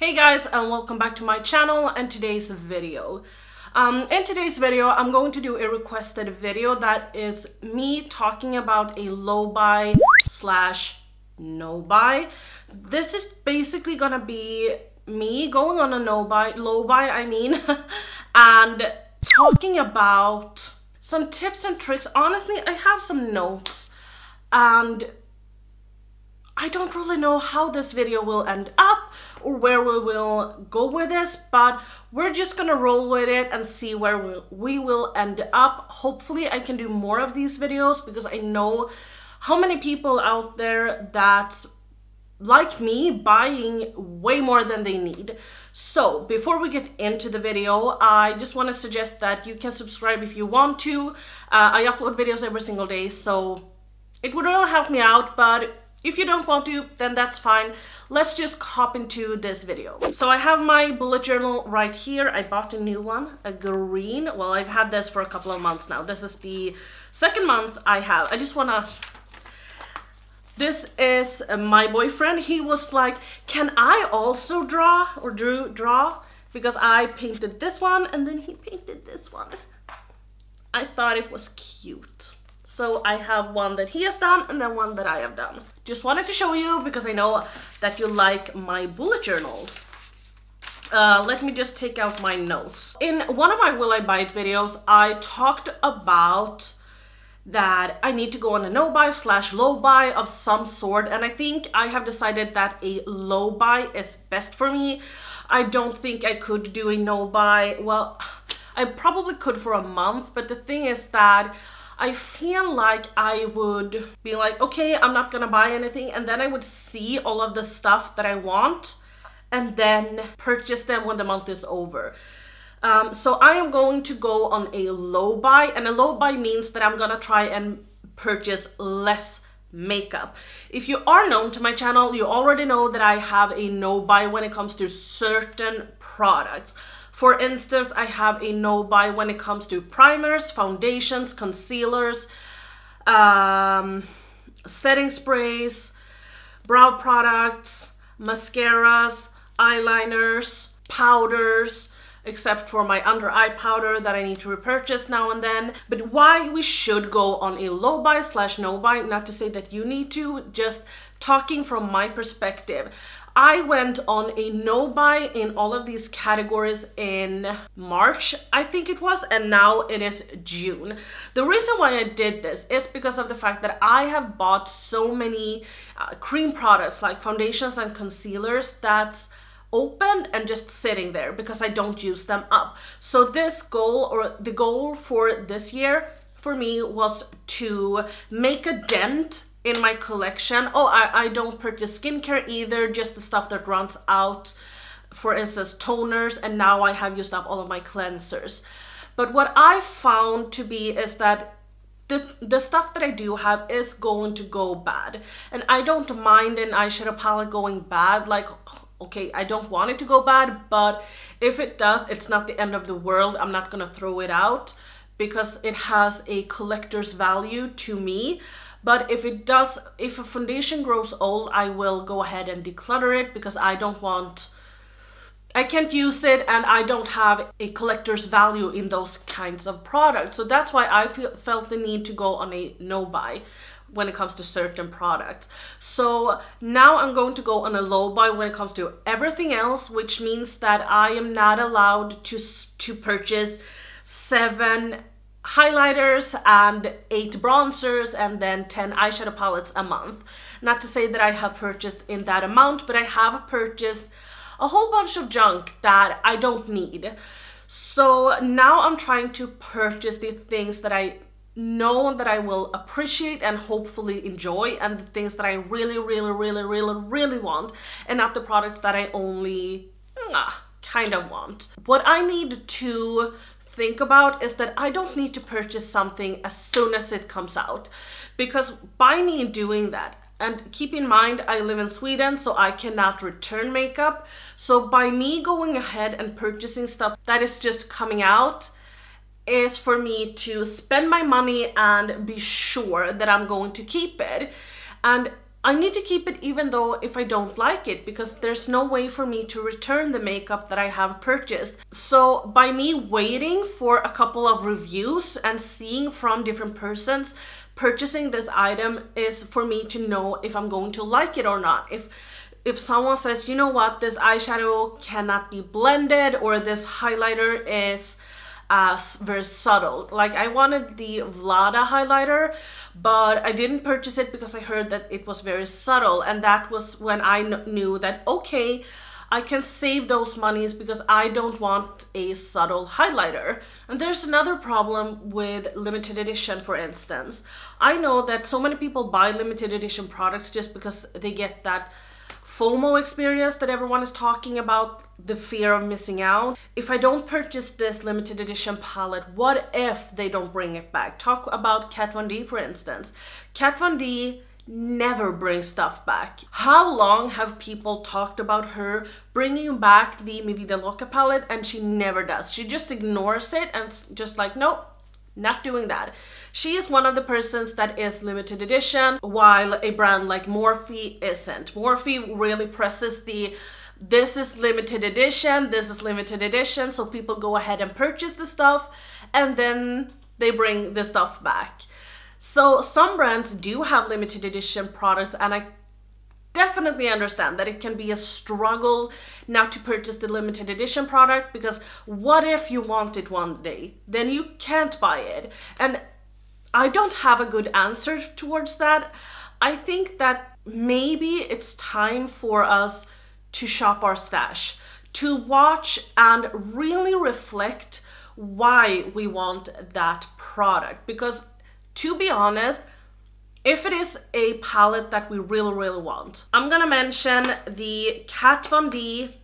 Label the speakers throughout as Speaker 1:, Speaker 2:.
Speaker 1: Hey guys, and welcome back to my channel and today's video. In today's video, I'm going to do a requested video that is me talking about a low buy slash no buy. This is basically gonna be me going on a low buy I mean, and talking about some tips and tricks. Honestly, I have some notes and I don't really know how this video will end up or where we will go with this, but we're just gonna roll with it and see where we will end up. Hopefully I can do more of these videos because I know how many people out there that, like me, buying way more than they need. So before we get into the video, I just want to suggest that you can subscribe if you want to. I upload videos every single day, so it would really help me out, but if you don't want to, then that's fine. Let's just hop into this video. So I have my bullet journal right here. I bought a new one, a green. Well, I've had this for a couple of months now. This is the second month I have. I just wanna, this is my boyfriend. He was like, can I also draw or draw? Because I painted this one and then he painted this one. I thought it was cute. So I have one that he has done and then one that I have done. Just wanted to show you because I know that you like my bullet journals. Let me just take out my notes. In one of my Will I Buy It videos, I talked about that I need to go on a no buy slash low buy of some sort, and I think I have decided that a low buy is best for me. I don't think I could do a no buy. Well, I probably could for a month, but the thing is that I feel like I would be like, okay, I'm not gonna buy anything, and then I would see all of the stuff that I want and then purchase them when the month is over. So I am going to go on a low buy, and a low buy means that I'm gonna try and purchase less makeup. If you are known to my channel, you already know that I have a no buy when it comes to certain products. For instance, I have a no buy when it comes to primers, foundations, concealers, setting sprays, brow products, mascaras, eyeliners, powders, except for my under eye powder that I need to repurchase now and then. But why we should go on a low buy slash no buy, not to say that you need to, just talking from my perspective. I went on a no buy in all of these categories in March, I think it was, and now it is June. The reason why I did this is because of the fact that I have bought so many cream products like foundations and concealers that's open and just sitting there because I don't use them up. So this goal, or the goal for this year for me, was to make a dent in my collection. Oh, I don't purchase skincare either, just the stuff that runs out. For instance, toners, and now I have used up all of my cleansers. But what I found to be is that the stuff that I do have is going to go bad. And I don't mind an eyeshadow palette going bad. Like, okay, I don't want it to go bad, but if it does, it's not the end of the world. I'm not gonna throw it out because it has a collector's value to me. But if it does, if a foundation grows old, I will go ahead and declutter it because I don't want, I can't use it and I don't have a collector's value in those kinds of products. So that's why I felt the need to go on a no buy when it comes to certain products. So now I'm going to go on a low buy when it comes to everything else, which means that I am not allowed to purchase 7 highlighters and 8 bronzers and then 10 eyeshadow palettes a month. Not to say that I have purchased in that amount, but I have purchased a whole bunch of junk that I don't need. So now I'm trying to purchase the things that I know that I will appreciate and hopefully enjoy, and the things that I really want, and not the products that I only kind of want. What I need to think about is that I don't need to purchase something as soon as it comes out, because by me doing that, and keep in mind I live in Sweden, so I cannot return makeup, so by me going ahead and purchasing stuff that is just coming out is for me to spend my money and be sure that I'm going to keep it. And I need to keep it even though if I don't like it, because there's no way for me to return the makeup that I have purchased. So by me waiting for a couple of reviews and seeing from different persons, purchasing this item is for me to know if I'm going to like it or not. If someone says, you know what, this eyeshadow cannot be blended, or this highlighter is very subtle. Like I wanted the Vlada highlighter, but I didn't purchase it because I heard that it was very subtle, and that was when I knew that, okay, I can save those monies because I don't want a subtle highlighter. And there's another problem with limited edition, for instance. I know that so many people buy limited edition products just because they get that FOMO experience that everyone is talking about, the fear of missing out. If I don't purchase this limited edition palette, what if they don't bring it back? Talk about Kat Von D, for instance. Kat Von D never brings stuff back. How long have people talked about her bringing back the Mi Vida Loca palette, and she never does? She just ignores it and just like, nope, not doing that. She is one of the persons that is limited edition, while a brand like Morphe isn't. Morphe really presses the, this is limited edition, this is limited edition, so people go ahead and purchase the stuff, and then they bring the stuff back. So some brands do have limited edition products, and I definitely understand that it can be a struggle not to purchase the limited edition product, because what if you want it one day? Then you can't buy it. And I don't have a good answer towards that. I think that maybe it's time for us to shop our stash, to watch and really reflect why we want that product. Because to be honest, if it is a palette that we really want, I'm gonna mention the Kat Von D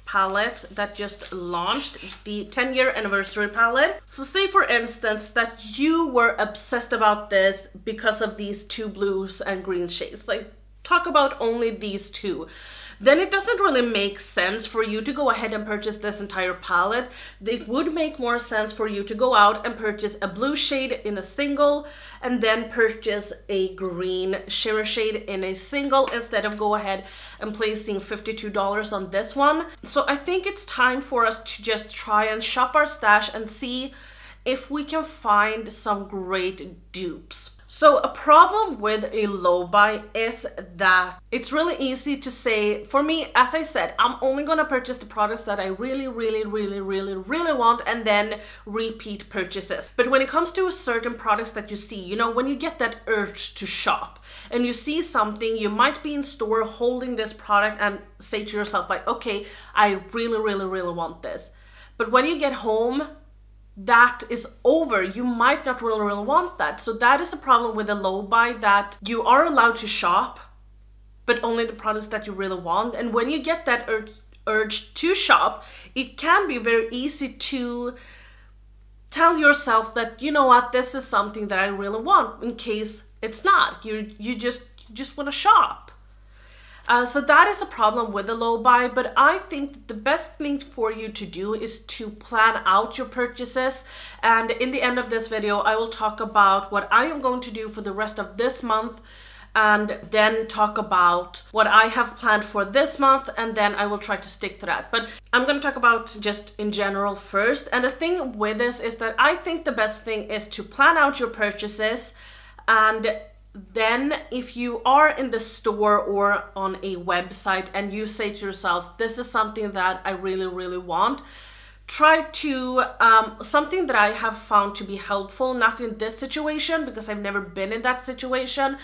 Speaker 1: palette that just launched, the 10-year anniversary palette. So say for instance that you were obsessed about this because of these two blues and green shades, like talk about only these two, then it doesn't really make sense for you to go ahead and purchase this entire palette. It would make more sense for you to go out and purchase a blue shade in a single, and then purchase a green shimmer shade in a single, instead of go ahead and placing $52 on this one. So I think it's time for us to just try and shop our stash and see if we can find some great dupes. So a problem with a low buy is that it's really easy to say, for me, as I said, I'm only gonna purchase the products that I really want, and then repeat purchases. But when it comes to certain products that you see, you know, when you get that urge to shop and you see something, you might be in store holding this product and say to yourself like, okay, I really want this. But when you get home, that is over. You might not really want that. So that is a problem with a low buy, that you are allowed to shop, but only the products that you really want. And when you get that urge to shop, it can be very easy to tell yourself that, you know what, this is something that I really want, in case it's not. You just want to shop. So that is a problem with the low buy, but I think that the best thing for you to do is to plan out your purchases. And in the end of this video, I will talk about what I am going to do for the rest of this month, and then talk about what I have planned for this month, and then I will try to stick to that. But I'm going to talk about just in general first. And the thing with this is that I think the best thing is to plan out your purchases, and then if you are in the store or on a website and you say to yourself, this is something that I really want, try to, something that I have found to be helpful, not in this situation because I've never been in that situation,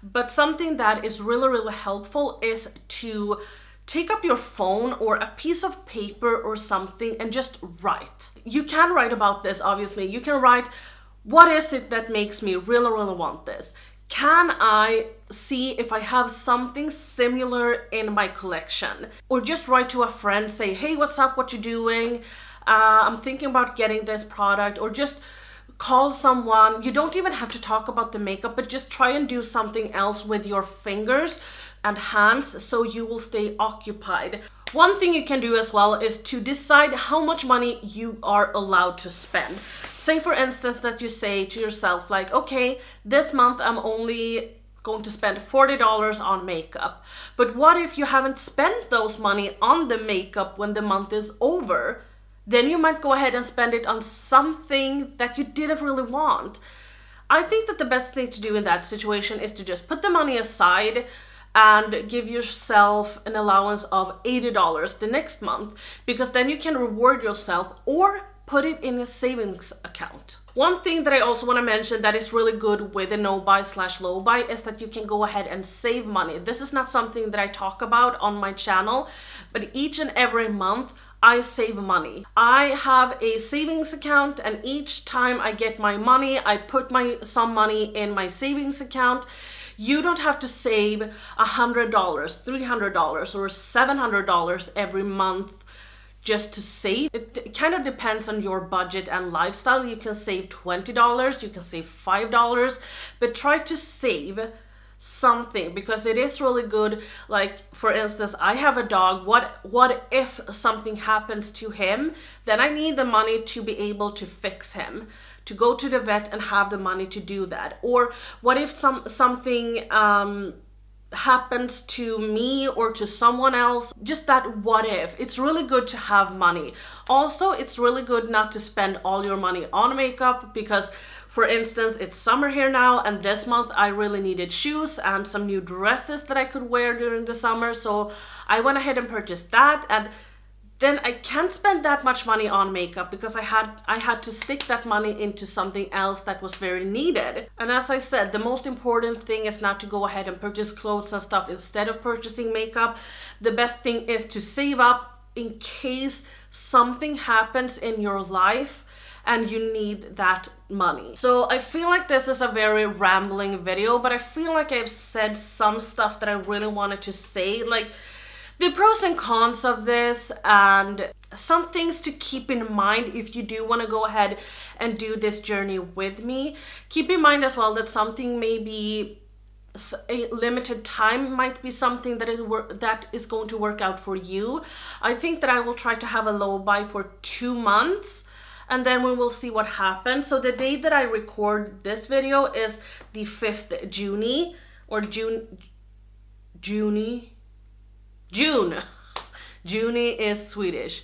Speaker 1: but something that is really helpful is to take up your phone or a piece of paper or something and just write. You can write about this, obviously. You can write, what is it that makes me really want this? Can I see if I have something similar in my collection? Or just write to a friend, say, hey, what's up, what you doing? I'm thinking about getting this product. Or just call someone. You don't even have to talk about the makeup, but just try and do something else with your fingers and hands so you will stay occupied. One thing you can do as well is to decide how much money you are allowed to spend. Say for instance that you say to yourself like, okay, this month I'm only going to spend $40 on makeup. But what if you haven't spent those money on the makeup when the month is over? Then you might go ahead and spend it on something that you didn't really want. I think that the best thing to do in that situation is to just put the money aside and give yourself an allowance of $80 the next month, because then you can reward yourself or put it in a savings account. One thing that I also want to mention that is really good with a no-buy/low buy is that you can go ahead and save money. This is not something that I talk about on my channel, but each and every month I save money. I have a savings account, and each time I get my money, I put some money in my savings account. You don't have to save $100, $300, or $700 every month just to save. It kind of depends on your budget and lifestyle. You can save $20, you can save $5, but try to save something, because it is really good. Like, for instance, I have a dog. What if something happens to him? Then I need the money to be able to fix him, to go to the vet and have the money to do that. Or what if something happens to me or to someone else? Just that what if. It's really good to have money. Also, it's really good not to spend all your money on makeup, because for instance, it's summer here now, and this month I really needed shoes and some new dresses that I could wear during the summer, so I went ahead and purchased that. And then I can't spend that much money on makeup because I had to stick that money into something else that was very needed. And as I said, the most important thing is not to go ahead and purchase clothes and stuff instead of purchasing makeup. The best thing is to save up in case something happens in your life and you need that money. So I feel like this is a very rambling video, but I feel like I've said some stuff that I really wanted to say, like the pros and cons of this, and some things to keep in mind if you do want to go ahead and do this journey with me. Keep in mind as well that something may be a limited time, might be something that is going to work out for you. I think that I will try to have a low buy for 2 months, and then we will see what happens. So the day that I record this video is the 5th June, or June. June is Swedish.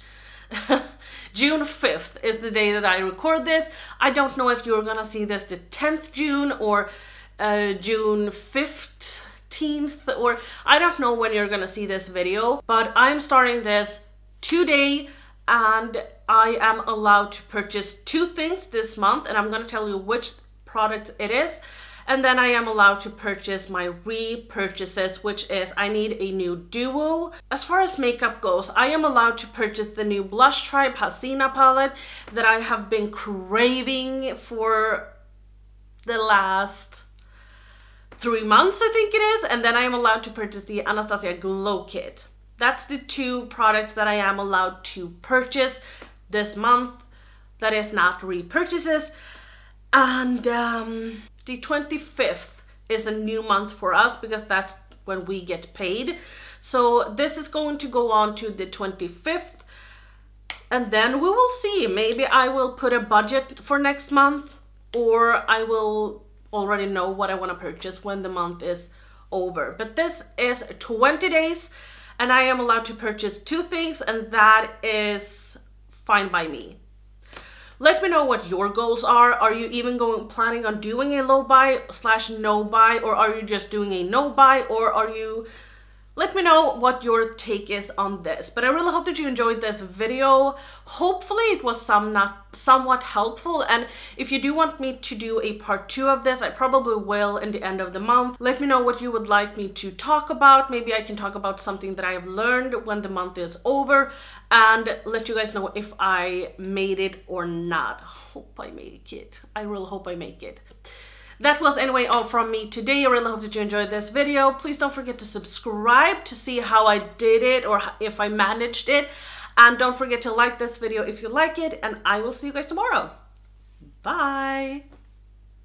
Speaker 1: June 5th is the day that I record this. I don't know if you're gonna see this the 10th June or June 15th, or I don't know when you're gonna see this video, but I'm starting this today, and I am allowed to purchase 2 things this month, and I'm gonna tell you which product it is. And then I am allowed to purchase my repurchases, which is I need a new duo. As far as makeup goes, I am allowed to purchase the new Blush Tribe Hasina palette that I have been craving for the last 3 months, I think it is. And then I am allowed to purchase the Anastasia Glow Kit. That's the 2 products that I am allowed to purchase this month. That is not repurchases. And the 25th is a new month for us because that's when we get paid. So this is going to go on to the 25th, and then we will see. Maybe I will put a budget for next month, or I will already know what I want to purchase when the month is over. But this is 20 days, and I am allowed to purchase 2 things, and that is fine by me. Let me know what your goals are. Are you even planning on doing a low buy/no buy, or are you just doing a no buy, or are you... Let me know what your take is on this. But I really hope that you enjoyed this video. Hopefully it was somewhat helpful. And if you do want me to do a part 2 of this, I probably will in the end of the month. Let me know what you would like me to talk about. Maybe I can talk about something that I have learned when the month is over, and let you guys know if I made it or not. Hope I made it, kid. I really hope I make it. That was anyway all from me today. I really hope that you enjoyed this video. Please don't forget to subscribe to see how I did it, or if I managed it. And don't forget to like this video if you like it, and I will see you guys tomorrow. Bye!